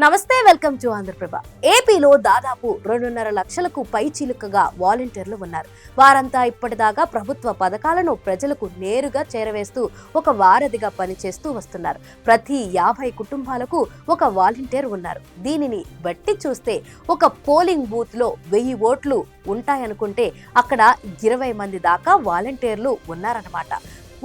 నమస్తే, welcome to Andhraprabha. ఏపీలో దాదాపు 2.5 లక్షలకు పై చిలుకగా వాలంటీర్లు ఉన్నారు. వారంతా ఇప్పటిదాకా ప్రభుత్వ పథకాలను ప్రజలకు నేరుగా చేరవేస్తూ ఒక వారధిగా పనిచేస్తూ వస్తున్నారు. ప్రతి 50 కుటుంబాలకు ఒక వాలంటీర్ ఉన్నారు. దీనిని బట్టి చూస్తే ఒక పోలింగ్ బూత్ లో 1000 ఓట్లు ఉంటాయనుకుంటే అక్కడ 20 మంది దాకా వాలంటీర్లు ఉన్నారన్నమాట.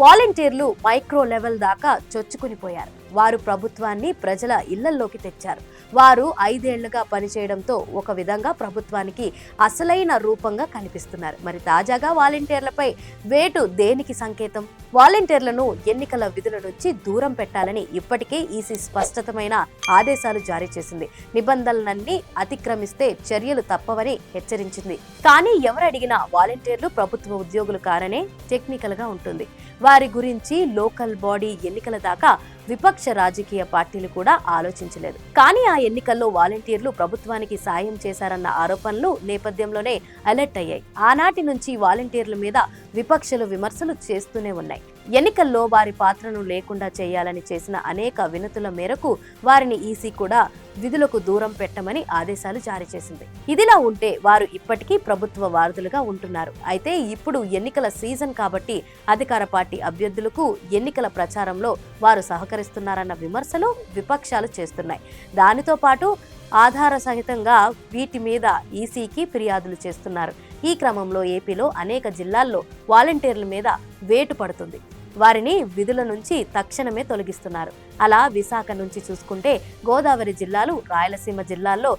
వాలంటీర్లు మైక్రో లెవెల్ దాకా చొచ్చుకుని పోయారు. వారు ప్రభుత్వాన్ని ప్రజల ఇళ్లలోకి తెచ్చారు. వారు 5 ఏళ్లుగా పనిచేయడంతో ఒక విధంగా ప్రభుత్వానికి అసలైన రూపంగా కనిపిస్తున్నారు. మరి తాజాగా వాలంటీర్లపై వేటు దేనికి సంకేతం? వాలంటీర్లను ఎన్నికల విధుల నుంచి దూరం పెట్టాలని ఇప్పటికే ఈసీ స్పష్టమైన ఆదేశాలు జారీ చేసింది. నిబంధనలన్నీ అతిక్రమిస్తే చర్యలు తప్పవని హెచ్చరించింది. కానీ ఎవరు అడిగినా వాలంటీర్లు ప్రభుత్వ ఉద్యోగులు కారనే టెక్నికల్ గా ఉంటుంది. వారి గురించి లోకల్ బాడీ ఎన్నికల దాకా విపక్ష రాజకీయ పార్టీలు కూడా ఆలోచించలేదు. కానీ ఆ ఎన్నికల్లో వాలంటీర్లు ప్రభుత్వానికి సాయం చేశారన్న ఆరోపణలు నేపథ్యంలోనే అలర్ట్ అయ్యాయి. ఆనాటి నుంచి వాలంటీర్ల మీద విపక్షాలు విమర్శలు చేస్తూనే ఉన్నాయి. ఎన్నికల్లో వారి పాత్రను లేకుండా చేయాలని చేసిన అనేక వినతుల మేరకు వారిని ఈసీ కూడా విధులకు దూరం పెట్టమని ఆదేశాలు జారీ చేసింది. ఇదిలా ఉంటే వారు ఇప్పటికీ ప్రభుత్వ వారధులుగా ఉంటున్నారు. అయితే ఇప్పుడు ఎన్నికల సీజన్ కాబట్టి అధికార పార్టీ అభ్యర్థులకు ఎన్నికల ప్రచారంలో వారు సహకరిస్తున్నారన్న విమర్శలు విపక్షాలు చేస్తున్నాయి. దానితో పాటు ఆధార సహితంగా వీటి మీద ఈసీకి ఫిర్యాదులు చేస్తున్నారు. ఈ క్రమంలో ఏపీలో అనేక జిల్లాల్లో వాలంటీర్ల మీద వేటు పడుతుంది. వారిని విధుల నుంచి తక్షణమే తొలగిస్తున్నారు. అలా విశాఖ నుంచి చూసుకుంటే గోదావరి జిల్లాలు, రాయలసీమ జిల్లాల్లో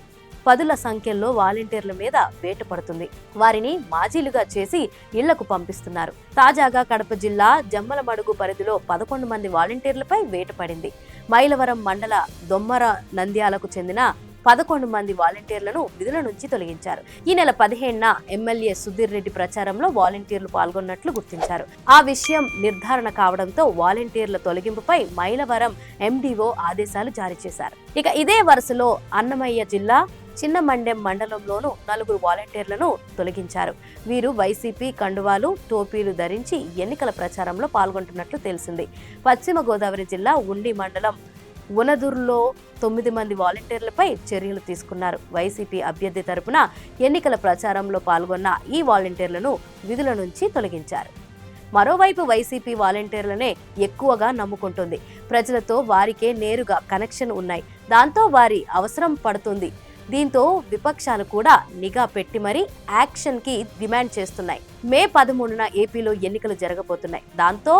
10ల సంఖ్యలో వాలంటీర్ల మీద వేటు పడుతుంది. వారిని మాజీలుగా చేసి ఇళ్లకు పంపిస్తున్నారు. తాజాగా కడప జిల్లా జమ్మలమడుగు పరిధిలో 11 మంది వాలంటీర్లపై వేటు పడింది. మైలవరం మండల దొమ్మర నంద్యాలకు చెందిన 11 మంది వాలంటీర్లను విధుల నుంచి తొలగించారు. ఈ నెల 15న ఎమ్మెల్యే సుధీర్ రెడ్డి ప్రచారంలో వాలంటీర్లు పాల్గొన్నట్లు గుర్తించారు. ఆ విషయం నిర్ధారణ కావడంతో వాలంటీర్ల తొలగింపుపై మైలవరం ఎండీఓ ఆదేశాలు జారీ చేశారు. ఇక ఇదే వరుసలో అన్నమయ్య జిల్లా చిన్నమండెం మండలంలోనూ 4 వాలంటీర్లను తొలగించారు. వీరు వైసీపీ కండువాలు, టోపీలు ధరించి ఎన్నికల ప్రచారంలో పాల్గొంటున్నట్లు తెలిసింది. పశ్చిమ గోదావరి జిల్లా ఉండి మండలం ఉనదూరులో 9 మంది వాలంటీర్లపై చర్యలు తీసుకున్నారు. వైసీపీ అభ్యర్థి తరపున ఎన్నికల ప్రచారంలో పాల్గొన్న ఈ వాలంటీర్లను విధుల నుంచి తొలగించారు. మరోవైపు వైసీపీ వాలంటీర్లనే ఎక్కువగా నమ్ముకుంటుంది. ప్రజలతో వారికే నేరుగా కనెక్షన్ ఉన్నాయి. దాంతో వారి అవసరం పడుతుంది. దీంతో విపక్షాలు కూడా నిఘా పెట్టి మరీ యాక్షన్ కి డిమాండ్ చేస్తున్నాయి. మే 13న ఏపీలో ఎన్నికలు జరగబోతున్నాయి. దాంతో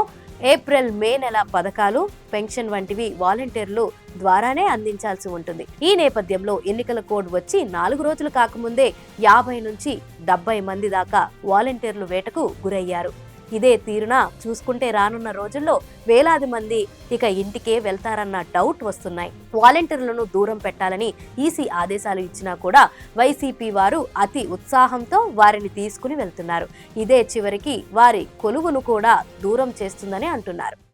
ఏప్రిల్, మే నెల పథకాలు, పెన్షన్ వంటివి వాలంటీర్లు ద్వారానే అందించాల్సి ఉంటుంది. ఈ నేపథ్యంలో ఎన్నికల కోడ్ వచ్చి 4 రోజులు కాకముందే 50 నుంచి 70 మంది దాకా వాలంటీర్లు వేటకు గురయ్యారు. ఇదే తీరున చూసుకుంటే రానున్న రోజుల్లో వేలాది మంది ఇక ఇంటికే వెళ్తారన్న డౌట్ వస్తున్నాయి. వాలంటీర్లను దూరం పెట్టాలని ఈసీ ఆదేశాలు ఇచ్చినా కూడా వైసీపీ వారు అతి ఉత్సాహంతో వారిని తీసుకుని వెళ్తున్నారు. ఇదే చివరికి వారి కొలువును కూడా దూరం చేస్తుందని అంటున్నారు.